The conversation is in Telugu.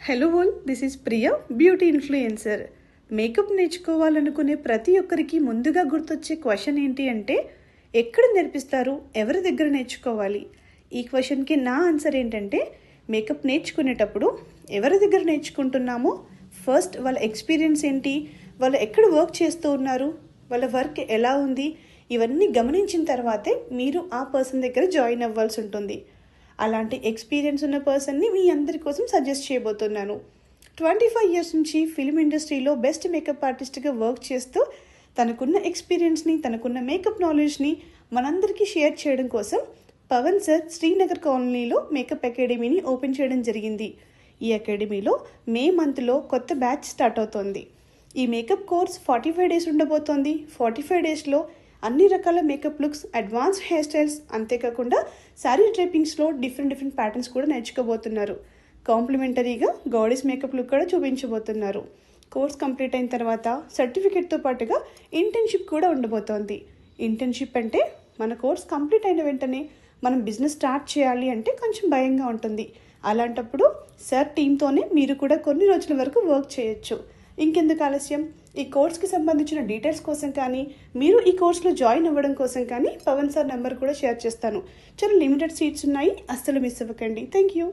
Hello all, this is Priya, beauty influencer. Makeup నేర్చుకోవాలనుకునే ప్రతి ఒక్కరికి ముందుగా గుర్తొచ్చే క్వశ్చన్ ఏంటి అంటే, ఎక్కడ నేర్పిస్తారు, ఎవరి దగ్గర నేర్చుకోవాలి? ఈ క్వశ్చన్కి నా ఆన్సర్ ఏంటంటే, మేకప్ నేర్చుకునేటప్పుడు ఎవరి దగ్గర నేర్చుకుంటున్నామో ఫస్ట్ వాళ్ళ ఎక్స్పీరియన్స్ ఏంటి, వాళ్ళు ఎక్కడ వర్క్ చేస్తూ ఉన్నారు, వాళ్ళ వర్క్ ఎలా ఉంది, ఇవన్నీ గమనించిన తర్వాతే మీరు ఆ పర్సన్ దగ్గర జాయిన్ అవ్వాల్సి ఉంటుంది. అలాంటి ఎక్స్పీరియన్స్ ఉన్న పర్సన్ని మీ అందరి కోసం సజెస్ట్ చేయబోతున్నాను. 25 years నుంచి ఫిల్మ్ ఇండస్ట్రీలో బెస్ట్ మేకప్ ఆర్టిస్ట్గా వర్క్ చేస్తూ తనకున్న ఎక్స్పీరియన్స్ని, తనకున్న మేకప్ నాలెడ్జ్ని మనందరికీ షేర్ చేయడం కోసం పవన్ సార్ శ్రీనగర్ కాలనీలో మేకప్ అకాడమీని ఓపెన్ చేయడం జరిగింది. ఈ అకాడమీలో మే మంత్లో కొత్త బ్యాచ్ స్టార్ట్ అవుతోంది. ఈ మేకప్ కోర్స్ 45 days ఉండబోతోంది. 45 daysలో అన్ని రకాల makeup looks, advance hair styles, అంతేకాకుండా శారీ డ్రైపింగ్స్లో డిఫరెంట్ ప్యాటర్న్స్ కూడా నేర్చుకోబోతున్నారు. కాంప్లిమెంటరీగా గాడెస్ మేకప్ లుక్ కూడా చూపించబోతున్నారు. కోర్స్ కంప్లీట్ అయిన తర్వాత సర్టిఫికేట్తో పాటుగా ఇంటర్న్షిప్ కూడా ఉండబోతోంది. ఇంటర్న్షిప్ అంటే మన కోర్స్ కంప్లీట్ అయిన వెంటనే మనం బిజినెస్ స్టార్ట్ చేయాలి అంటే కొంచెం భయంగా ఉంటుంది. అలాంటప్పుడు సార్ టీంతోనే మీరు కూడా కొన్ని రోజుల వరకు వర్క్ చేయొచ్చు. ఇంకెందుకు ఆలస్యం, ఈ కోర్స్కి సంబంధించిన డీటెయిల్స్ కోసం కానీ, మీరు ఈ కోర్స్లో జాయిన్ అవ్వడం కోసం కానీ పవన్ సార్ నెంబర్ కూడా షేర్ చేస్తాను. చాలా లిమిటెడ్ సీట్స్ ఉన్నాయి, అస్సలు మిస్ అవ్వకండి. Thank you.